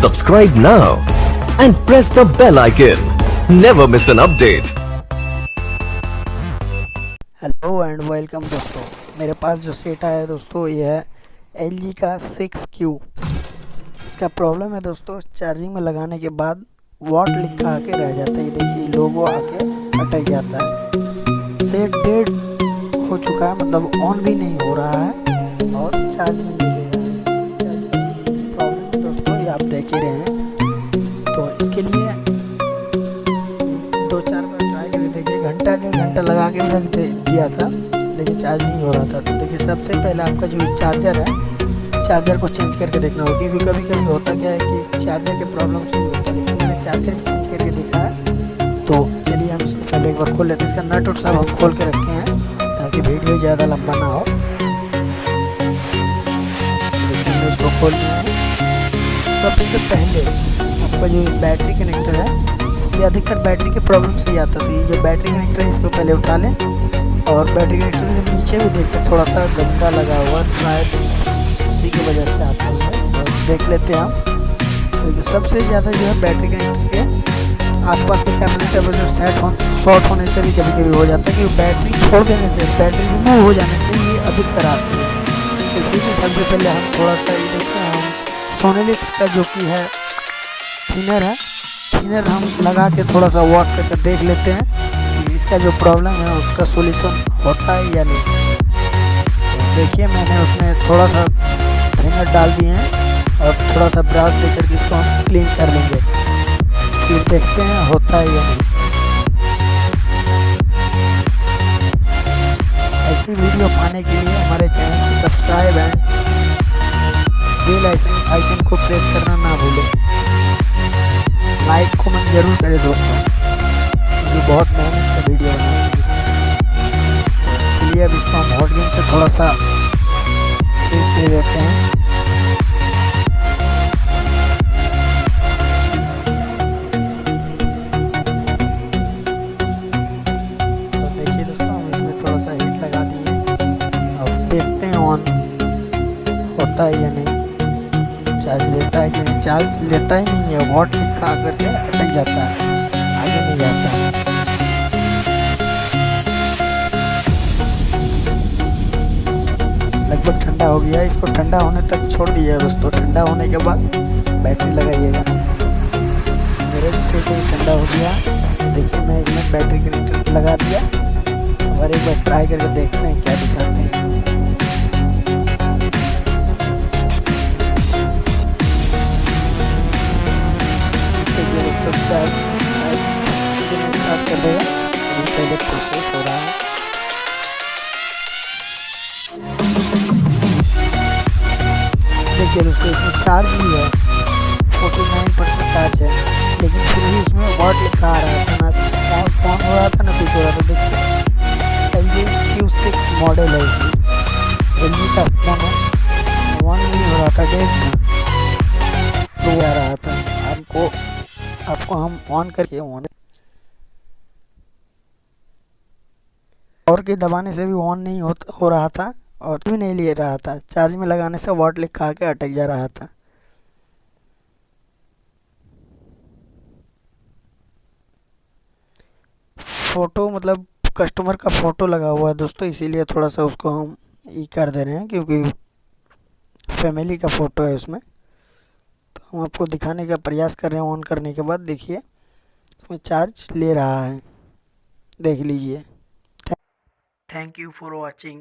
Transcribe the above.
Subscribe now and press the bell icon. Never miss an update. Hello and welcome दोस्तों, मेरे पास जो set आया है दोस्तों ये है LG का 6Q। इसका प्रॉब्लम है दोस्तों, चार्जिंग में लगाने के बाद वॉट लिखा आके रह जाता है। ये देखिए लोगो आके अटक जाता है। सेट डेड हो चुका है, मतलब ऑन भी नहीं हो रहा है और चार्ज भी नहीं ले रहा है। प्रॉब्लम दोस्तों ये आप देख ही रहे हैं। तो इसके लिए 2-4 बार ट्राई करके देखिए, घंटा 1.5 घंटा लगा के रख दिया था लेकिन चार्ज नहीं हो रहा था। तो देखिए सबसे पहले आपका जो चार्जर है, चार्जर को चेंज करके देखना होगा, क्योंकि कभी कभी होता क्या है कि चार्जर के प्रॉब्लम से होता है। लेकिन मैंने चार्जर चेंज करके देखा है। तो चलिए हम इसको पहले एक बार खोल लेते हैं। इसका नट उट सब हम खोल के रखे हैं ताकि वीडियो ज़्यादा लंबा ना हो। इसको खोल लिया है। सबसे पहले आपका जो बैटरी कनेक्टर है, ये अधिकतर बैटरी के प्रॉब्लम से ही आता। तो ये जो बैटरी कनेक्टर है इसको पहले उठा लें, और बैटरी कनेक्टर के नीचे भी देखते थोड़ा सा गंदा लगा हुआ, शायद उसी की वजह से आता है। तो देख लेते हैं हम। तो सबसे ज़्यादा जो है बैटरी कनेक्टर के आसपास के कैपेसिटर जो शॉर्ट होने से भी कभी कभी हो जाता है, कि बैटरी छोड़ देने से, बैटरी रिमूव हो जाने से ये अधिकतर आती है। इसीलिए सबसे पहले हम थोड़ा सा ये देखते हैं, हम सोनेलिक्स का जो कि है थिनर है, थिनर हम लगा के थोड़ा सा वॉश करके देख लेते हैं कि इसका जो प्रॉब्लम है उसका सॉल्यूशन होता है या नहीं। तो देखिए मैंने उसमें थोड़ा सा थिनर डाल दिए हैं और थोड़ा सा ब्रश लेकर के इसको हम क्लीन कर लेंगे, फिर देखते हैं होता है या नहीं। ऐसी वीडियो पाने के लिए हमारे चैनल को सब्सक्राइब एंड बेल आइकन को प्रेस करना ना भूलें। लाइक कमेंट जरूर करें दोस्तों, ये बहुत मेहनत का वीडियो बनाने के लिए। अब इसको हम हॉट गेम से थोड़ा सा दे देते हैं। तो देखिए दोस्तों, हम इसमें थोड़ा सा हीट लगा दिए। अब देखते हैं ऑन होता है या नहीं, चार्ज लेता है कि नहीं। चार्ज लेता ही नहीं है, वॉट लिखा करके अटक जाता है, आगे नहीं जाता है। लगभग ठंडा हो गया, इसको ठंडा होने तक छोड़ दिया दोस्तों। ठंडा होने के बाद बैटरी लगाइएगा। मेरे से ठंडा हो गया, देखिए मैं इसमें बैटरी कनेक्टर लगा दिया और एक बार ट्राई करके देखते हैं क्या दिखाते हैं। कर देगा, पहले प्रोसेस हो रहा है। देखिए दोस्तों, इसमें चार्ज भी है, 49% चार्ज है, लेकिन फिर भी इसमें वॉट लिखा आ रहा था, ना ऑन हो रहा था ना कुछ हो रहा था। देखिए LG Q6 मॉडल है, इसमें LG का फोन है, ऑन नहीं हो रहा था, डेट तो आ रहा था। आपको हम ऑन करके ऑन और के दबाने से भी ऑन नहीं हो रहा था और भी नहीं ले रहा था। चार्ज में लगाने से वॉट लिखा के अटक जा रहा था। फोटो मतलब कस्टमर का फोटो लगा हुआ है दोस्तों, इसीलिए थोड़ा सा उसको हम ये कर दे रहे हैं, क्योंकि फैमिली का फोटो है उसमें। तो हम आपको दिखाने का प्रयास कर रहे हैं। ऑन करने के बाद देखिए इसमें चार्ज ले रहा है, देख लीजिए। Thank you for watching.